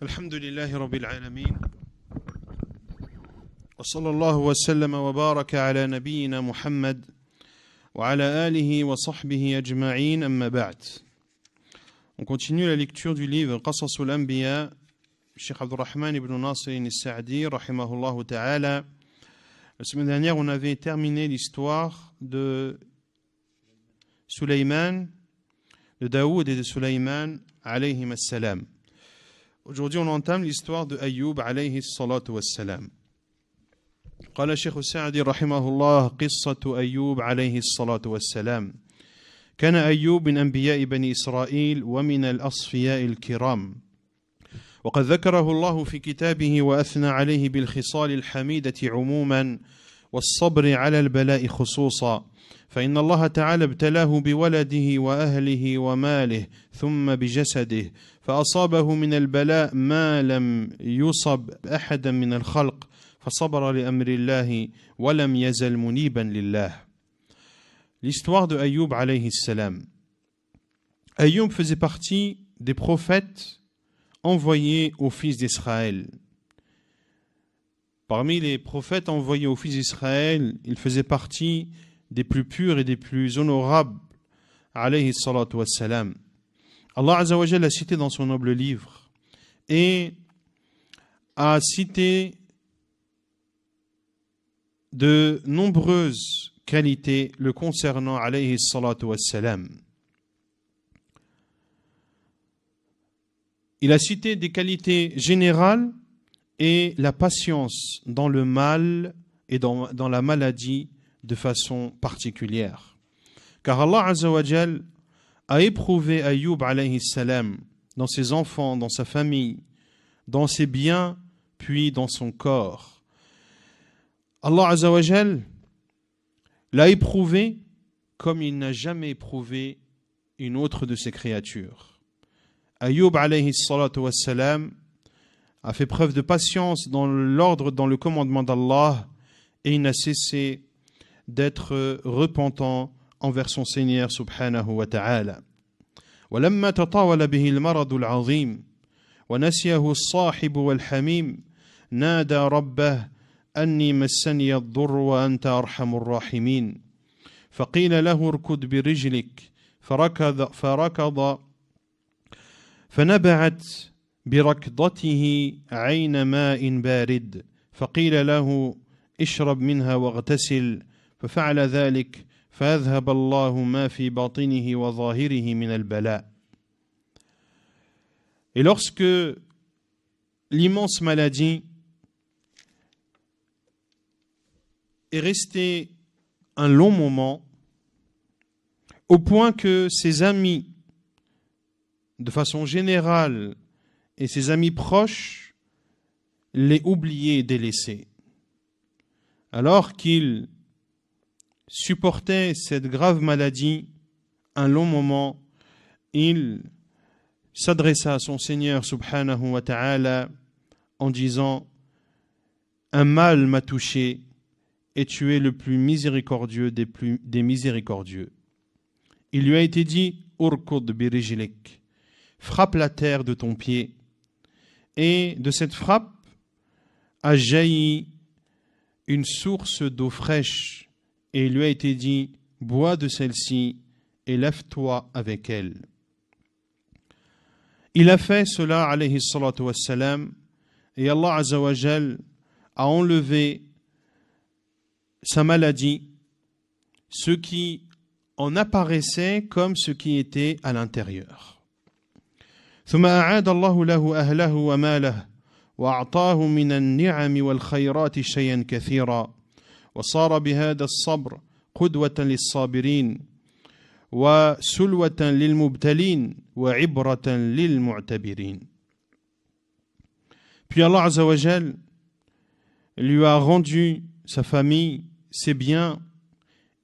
الحمد لله رب العالمين وصلى الله وسلم وبارك على نبينا محمد وعلى آله وصحبه أجمعين أما بعد. On continue la lecture du livre Qasasul Anbiya, Cheikh Abdurrahman ibn Nasr al-Sa'di, rahimahullah ta'ala. La semaine dernière, on avait terminé l'histoire de Suleyman, de Daoud et de Suleyman, alayhim as-salam. Aujourd'hui, on entame l'histoire de Ayyub, alayhi salatu wassalam. قال الشيخ السعدي رحمه الله قصة أيوب عليه الصلاة والسلام. كان أيوب من أنبياء بني إسرائيل ومن الأصفياء الكرام، وقد ذكره الله في كتابه وأثنى عليه بالخصال الحميدة عموما والصبر على البلاء خصوصا، فإن الله تعالى ابتلاه بولده وأهله وماله ثم بجسده، فأصابه من البلاء ما لم يصب أحدا من الخلق، فصبر لأمر الله ولم يزل منيبا لله. L'histoire de Ayyub alayhi salam. Ayyub faisait partie des prophètes envoyés aux fils d'Israël. Parmi les prophètes envoyés aux fils d'Israël, il faisait partie des plus purs et des plus honorables, alayhi salatu wassalam. Allah Azza wa Jalla a cité dans son noble livre et a cité de nombreuses qualités le concernant, alayhi salatu wassalam. Il a cité des qualités générales et la patience dans le mal et dans la maladie de façon particulière. Car Allah Azza wa Jal a éprouvé Ayyub alayhi salam dans ses enfants, dans sa famille, dans ses biens, puis dans son corps. Allah Azza wa Jal l'a éprouvé comme il n'a jamais éprouvé une autre de ses créatures. Ayyub alayhi salatu wassalam a fait preuve de patience dans l'ordre, dans le commandement d'Allah, et il n'a cessé d'être repentant envers son Seigneur subhanahu wa ta'ala. ولما تطاول به المرض العظيم ونسيه الصاحب والحميم نادى ربه أني مسني الضر وأنت أرحم الراحمين، فقيل له اركض برجلك فركض فنبعت بركضته عين ماء بارد، فقيل له اشرب منها واغتسل، ففعل ذلك فأذهب الله ما في باطنه وظاهره من البلاء. Et lorsque l'immense maladie est restée un long moment, au point que ses amis, de façon générale, et ses amis proches, l'aient oublié et délaissé. Alors qu'il supportait cette grave maladie un long moment, il s'adressa à son Seigneur subhanahu wa ta'ala en disant: un mal m'a touché et tu es le plus miséricordieux des miséricordieux. Il lui a été dit: urkud birijlik, frappe la terre de ton pied. Et de cette frappe a jailli une source d'eau fraîche, et il lui a été dit: bois de celle-ci et lève-toi avec elle. Il a fait cela, alayhi salatu wassalam, et Allah Azza wa Jal a enlevé sa maladie, ce qui en apparaissait comme ce qui était à l'intérieur. ثم أعاد الله له أهله وماله وأعطاه من النعم والخيرات شيئا كثيرا، وصار بهذا الصبر قدوة للصابرين وسلوة للمبتلين وعبرة للمعتبرين. Puis Allah Azza wa Jal lui a rendu sa famille, ses biens,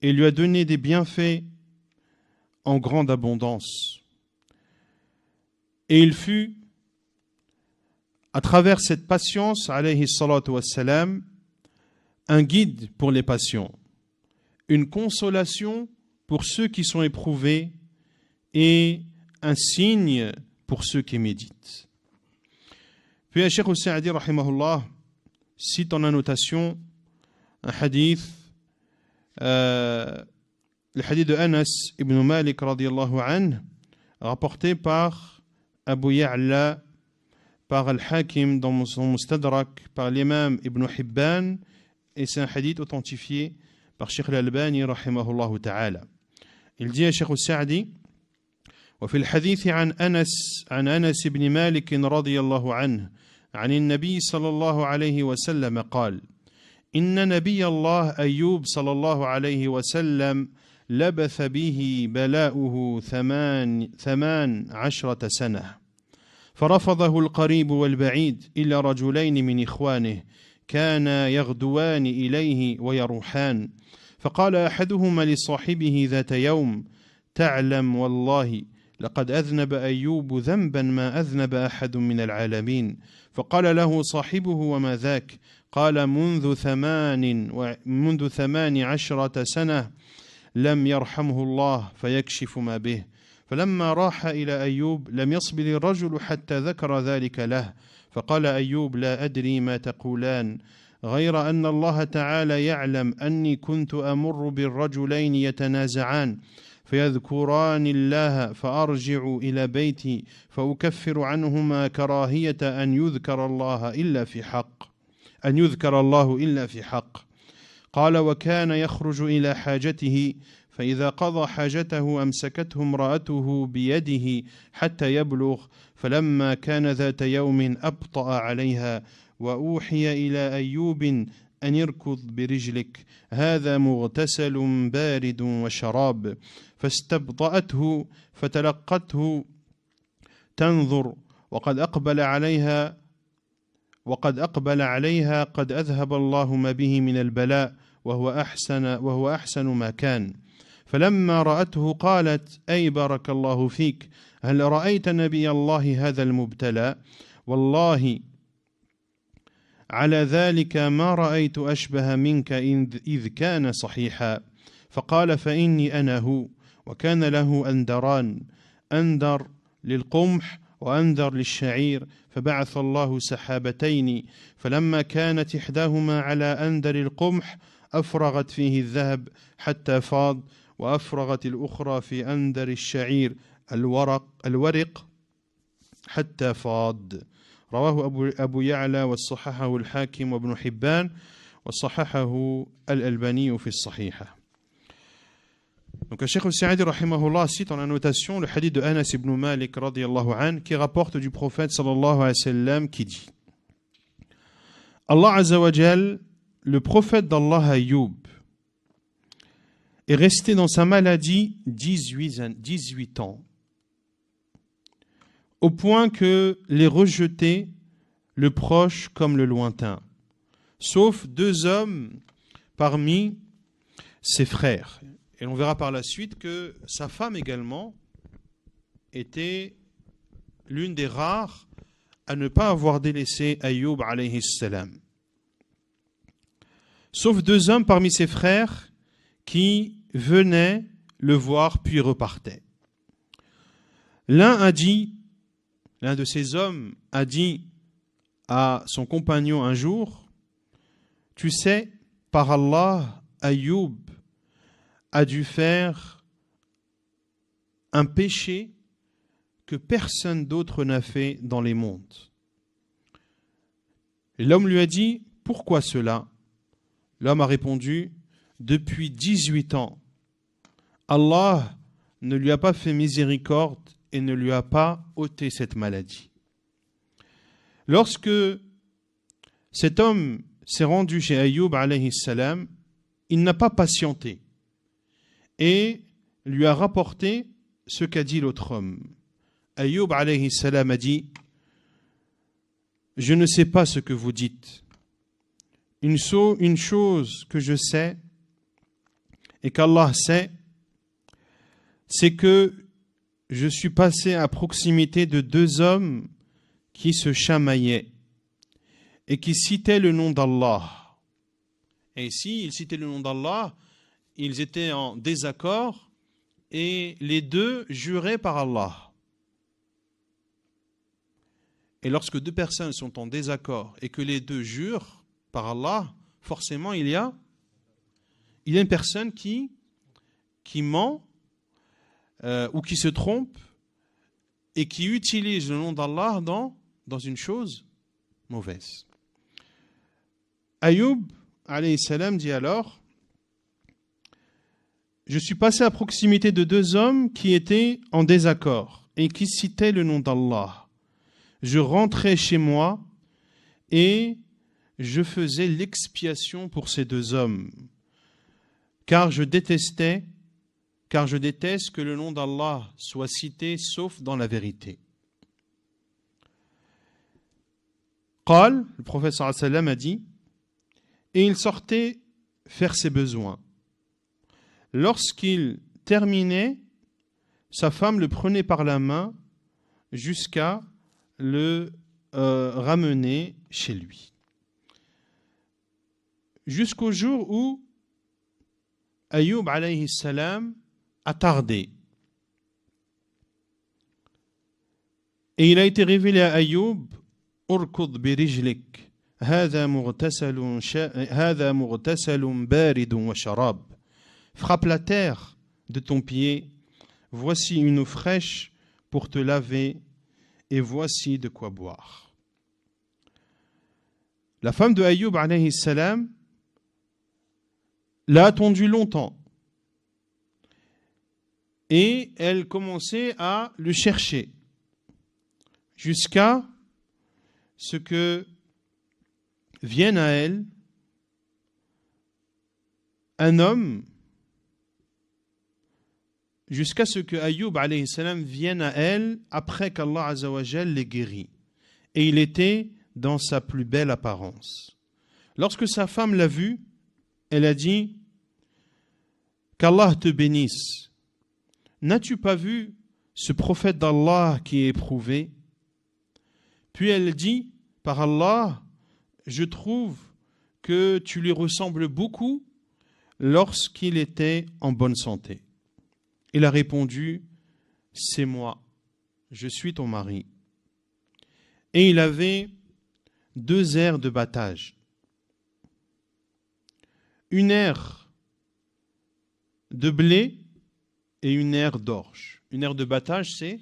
et lui a donné des bienfaits en grande abondance. Et il fut, à travers cette patience, alayhi salatu wassalam, un guide pour les patients, une consolation pour ceux qui sont éprouvés et un signe pour ceux qui méditent. Puis le Cheikh Sa'di rahimahullah cite en annotation un hadith, le hadith de Anas ibn Malik radiyallahu anhu, rapporté par Abu Ya'la, par Al-Hakim dans son Mustadrak, par l'imam Ibn Hibban, et c'est un hadith authentifié par Cheikh Al-Albani rahimahullah ta'ala. Il dit à Cheikh Sa'di: وفي الحديث عن أنس بن مالك رضي الله عنه عن النبي صلى الله عليه وسلم قال: إن نبي الله أيوب صلى الله عليه وسلم لبث به بلاؤه 18 سنة، فرفضه القريب والبعيد إلا رجلين من إخوانه كانا يغدوان إليه ويروحان، فقال أحدهما لصاحبه ذات يوم: تعلم والله لقد أذنب أيوب ذنبا ما أذنب أحد من العالمين. فقال له صاحبه: وما ذاك؟ قال: منذ 18 سنة لم يرحمه الله فيكشف ما به. فلما راح إلى أيوب لم يصبر الرجل حتى ذكر ذلك له، فقال أيوب: لا أدري ما تقولان، غير أن الله تعالى يعلم أني كنت أمر بالرجلين يتنازعان فيذكران الله، فأرجع إلى بيتي فأكفر عنهما كراهية أن يذكر الله إلا في حق. قال: وكان يخرج إلى حاجته، فإذا قضى حاجته أمسكته امرأته بيده حتى يبلغ، فلما كان ذات يوم أبطأ عليها، وأوحي إلى أيوب أن يركض برجلك، هذا مغتسل بارد وشراب، فاستبطأته فتلقته تنظر، وقد أقبل عليها قد أذهب الله ما به من البلاء، وهو أحسن ما كان. فلما رأته قالت: أي بارك الله فيك، هل رأيت نبي الله هذا المبتلى؟ والله على ذلك ما رأيت أشبه منك إذ كان صحيحا. فقال: فإني أنا هو. وكان له أندران، أندر للقمح وأندر للشعير، فبعث الله سحابتين، فلما كانت إحداهما على أندر القمح أفرغت فيه الذهب حتى فاض، وأفرغت الأخرى في أندر الشعير الورق حتى فاض. رواه أبو يعلى وصححه الحاكم وابن حبان وصححه الألباني في الصحيحة. Donc le Cheikh Sa'di rahimahullah cite en annotation le hadith de Anas ibn Malik radiyallahu anhu qui rapporte du prophète sallallahu alayhi wa sallam qui dit: Allah Azza wa Jal, le prophète d'Allah Ayyub, est resté dans sa maladie 18 ans, au point que les rejetés, le proche comme le lointain, sauf 2 hommes parmi ses frères. Et on verra par la suite que sa femme également était l'une des rares à ne pas avoir délaissé Ayyub alayhi salam. Sauf 2 hommes parmi ses frères qui venaient le voir puis repartaient. L'un de ces hommes a dit à son compagnon un jour: tu sais, par Allah, Ayyub a dû faire un péché que personne d'autre n'a fait dans les mondes. Et l'homme lui a dit: pourquoi cela? L'homme a répondu: depuis 18 ans, Allah ne lui a pas fait miséricorde et ne lui a pas ôté cette maladie. Lorsque cet homme s'est rendu chez Ayyub alayhi salam, il n'a pas patienté et lui a rapporté ce qu'a dit l'autre homme. Ayyub alayhi salam a dit: je ne sais pas ce que vous dites. Une chose que je sais et qu'Allah sait, c'est que je suis passé à proximité de 2 hommes qui se chamaillaient et qui citaient le nom d'Allah. Et ici, ils citaient le nom d'Allah, ils étaient en désaccord et les 2 juraient par Allah. Et lorsque deux personnes sont en désaccord et que les deux jurent par Allah, forcément il y a une personne qui ment ou qui se trompe et qui utilise le nom d'Allah dans une chose mauvaise. Ayoub, alayhi salam, dit alors: je suis passé à proximité de deux hommes qui étaient en désaccord et qui citaient le nom d'Allah. Je rentrais chez moi et je faisais l'expiation pour ces deux hommes, car je déteste que le nom d'Allah soit cité sauf dans la vérité. Qal, le prophète sallallahu alayhi wa sallam a dit, et il sortait faire ses besoins. Lorsqu'il terminait, sa femme le prenait par la main jusqu'à le ramener chez lui. Jusqu'au jour où Ayoub alayhi salam a tardé. Et il a été révélé à Ayoub: Urkud bi rijlik, hadha mughtasalun baridun wa sharab. Frappe la terre de ton pied, voici une eau fraîche pour te laver, et voici de quoi boire. La femme de Ayoub alayhi salam l'a attendu longtemps. Et elle commençait à le chercher jusqu'à ce que vienne à elle un homme, jusqu'à ce que Ayoub alayhi salam vienne à elle après qu'Allah azza wa jal l'ait guéri. Et il était dans sa plus belle apparence. Lorsque sa femme l'a vu, elle a dit: qu'Allah te bénisse. N'as-tu pas vu ce prophète d'Allah qui est éprouvé? Puis elle dit: par Allah, je trouve que tu lui ressembles beaucoup lorsqu'il était en bonne santé. Il a répondu: c'est moi, je suis ton mari. Et il avait 2 aires de battage. Une aire de blé et une aire d'orge. Une aire de battage, c'est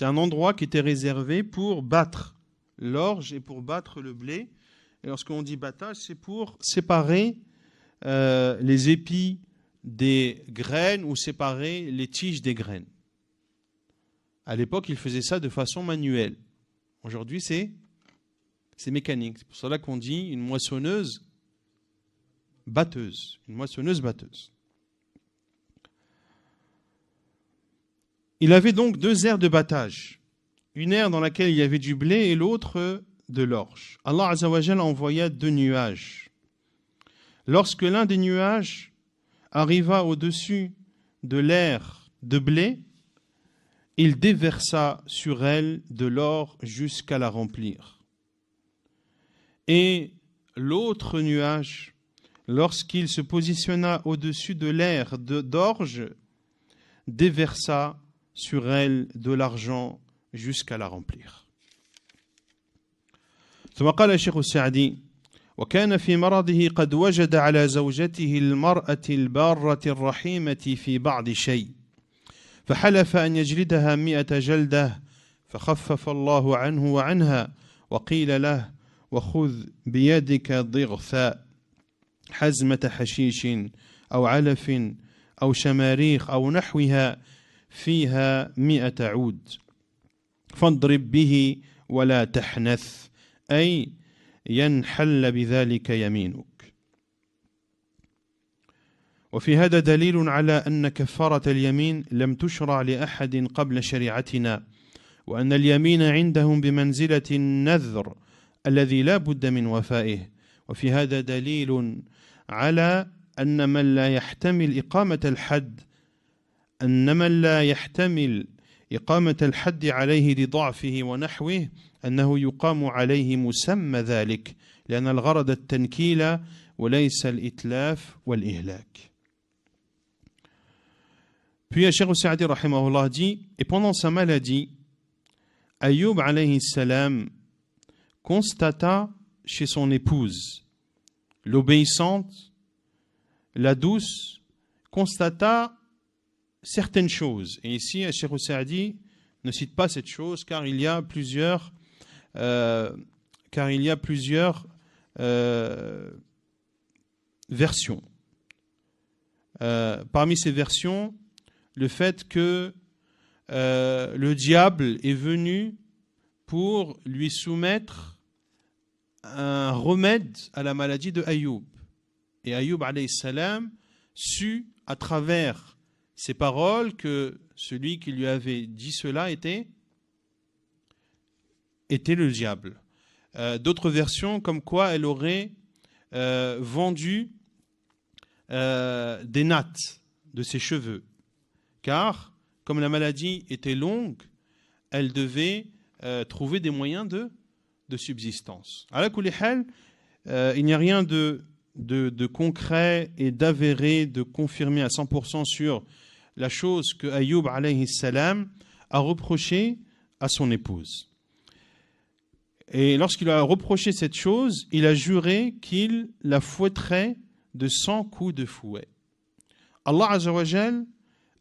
un endroit qui était réservé pour battre l'orge et pour battre le blé. Et lorsqu'on dit battage, c'est pour séparer les épis des graines ou séparer les tiges des graines. À l'époque, ils faisaient ça de façon manuelle. Aujourd'hui, c'est mécanique. C'est pour cela qu'on dit une moissonneuse batteuse. Une moissonneuse batteuse. Il avait donc 2 aires de battage. Une aire dans laquelle il y avait du blé et l'autre de l'orge. Allah Azza wa Jalla envoya 2 nuages. Lorsque l'un des nuages arriva au-dessus de l'aire de blé, il déversa sur elle de l'or jusqu'à la remplir. Et l'autre nuage, lorsqu'il se positionna au-dessus de l'aire d'orge, déversa sur elle de l'argent jusqu'à la remplir. ثم قال الشيخ السعدي: وكان في مرضه قد وجد على زوجته المرأة البارة الرحيمة في بعض شيء فحلف أن يجلدها 100 جلدة فخفف الله عنه وعنها وقيل له: وخذ بيدك ضغثا حزمة حشيش أو علف أو شماريخ أو نحوها فيها 100 عود فاضرب به ولا تحنث أي ينحل بذلك يمينك. وفي هذا دليل على أن كفارة اليمين لم تشرع لأحد قبل شريعتنا وأن اليمين عندهم بمنزلة النذر الذي لا بد من وفائه. وفي هذا دليل على أن من لا يحتمل إقامة الحد عليه لضعفه ونحوه أنه يقام عليه مسمى ذلك لأن الغرض التنكيل وليس الإتلاف والإهلاك. Puis Cheikh Saadi rahimahullah dit, et pendant sa maladie, Ayyub alayhi salam constata chez son épouse, l'obéissante, la douce, constata certaines choses. Et ici, Cheikh Saadi ne cite pas cette chose car il y a plusieurs versions. Parmi ces versions, le fait que le diable est venu pour lui soumettre un remède à la maladie de Ayyub. Et Ayyub alayhi salam sut à travers ces paroles que celui qui lui avait dit cela était le diable. D'autres versions comme quoi elle aurait vendu des nattes de ses cheveux. Car, comme la maladie était longue, elle devait trouver des moyens de subsistance. À la kulli hal, il n'y a rien de concret et d'avéré, de confirmé à 100% sur la chose que Ayyub alayhi salam a reproché à son épouse. Et lorsqu'il a reproché cette chose, il a juré qu'il la fouetterait de 100 coups de fouet. Allah Azza wa Jal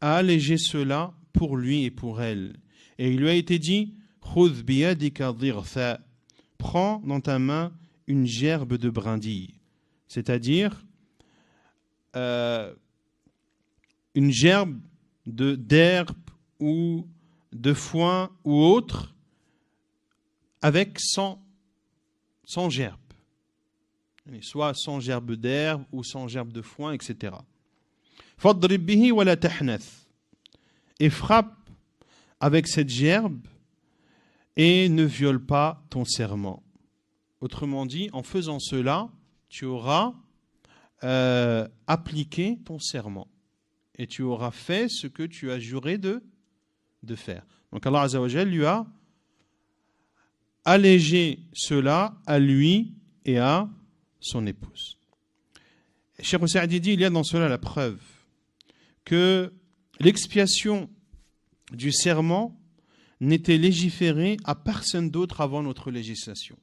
a allégé cela pour lui et pour elle. Et il lui a été dit, Khudh biyadika dhirtha, prends dans ta main une gerbe de brindille, c'est-à-dire une gerbe d'herbe ou de foin ou autre avec 100 gerbes, soit 100 gerbes d'herbe ou 100 gerbes de foin, etc. Fadrib bihi wa la tahnath, et frappe avec cette gerbe et ne viole pas ton serment. Autrement dit, en faisant cela, tu auras appliqué ton serment et tu auras fait ce que tu as juré de faire. Donc Allah Azza wa Jal lui a allégé cela à lui et à son épouse. Cheikh Saadi dit, il y a dans cela la preuve que l'expiation du serment n'était légiférée à personne d'autre avant notre législation.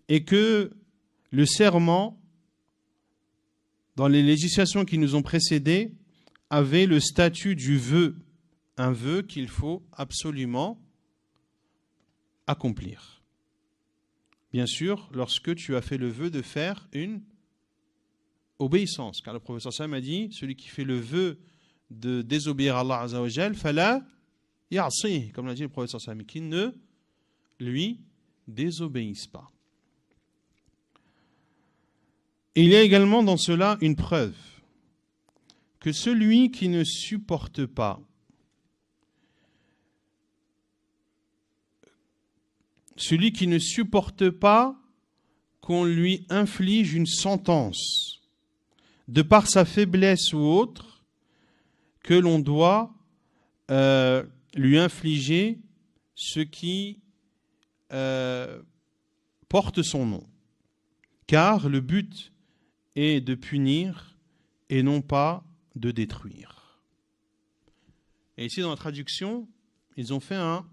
Et que le serment, dans les législations qui nous ont précédées, avait le statut du vœu, un vœu qu'il faut absolument accomplir. Bien sûr, lorsque tu as fait le vœu de faire une obéissance, car le professeur Sam a dit, celui qui fait le vœu de désobéir à Allah Azza wa Jal, fala ya'si, comme l'a dit le professeur Sam, qui ne lui désobéisse pas. Et il y a également dans cela une preuve que celui qui ne supporte pas qu'on lui inflige une sentence de par sa faiblesse ou autre, que l'on doit lui infliger ce qui porte son nom. Car le but est de punir et non pas de détruire. Et ici dans la traduction, ils ont fait un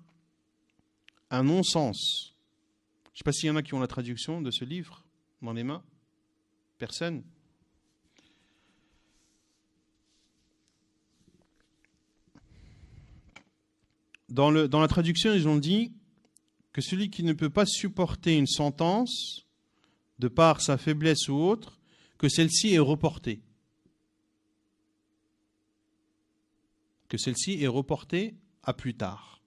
non-sens. Je ne sais pas s'il y en a qui ont la traduction de ce livre dans les mains. Personne? Dans la traduction, ils ont dit que celui qui ne peut pas supporter une sentence, de par sa faiblesse ou autre, que celle-ci est reportée. Que celle-ci est reportée à plus tard.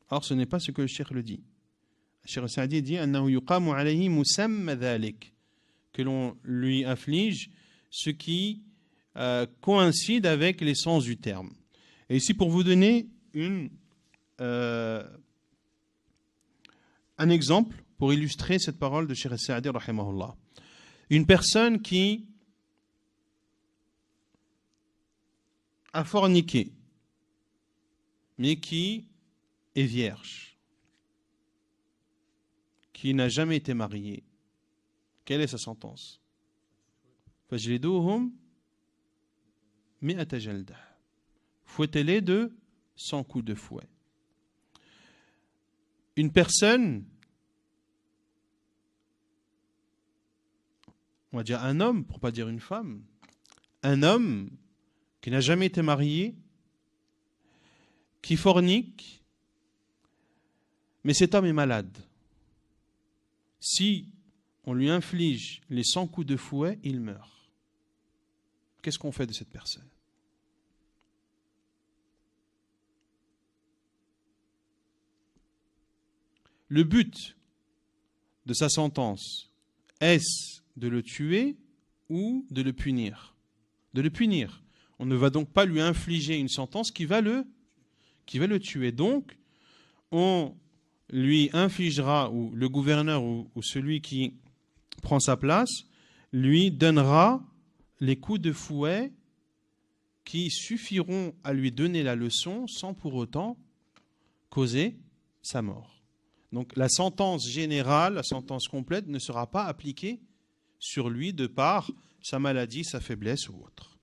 Or, ce n'est pas ce que le cheikh le dit. Le cheikh Saadi dit que l'on lui inflige ce qui coïncide avec l'essence du terme. Et ici, pour vous donner un exemple pour illustrer cette parole de Cheikh Saadi rahimahullah. Une personne qui a forniqué, mais qui est vierge, qui n'a jamais été mariée, quelle est sa sentence? Fajliduhum mi'ata jalda. Fouettez-les de 100 coups de fouet. Une personne, on va dire un homme, pour ne pas dire une femme, un homme qui n'a jamais été marié, qui fornique, mais cet homme est malade. Si on lui inflige les 100 coups de fouet, il meurt. Qu'est-ce qu'on fait de cette personne? Le but de sa sentence, est-ce de le tuer ou de le punir? De le punir. On ne va donc pas lui infliger une sentence qui va le tuer. Donc, on lui infligera, ou le gouverneur ou celui qui prend sa place, lui donnera les coups de fouet qui suffiront à lui donner la leçon sans pour autant causer sa mort. Donc la sentence générale, la sentence complète ne sera pas appliquée sur lui de par sa maladie, sa faiblesse ou autre.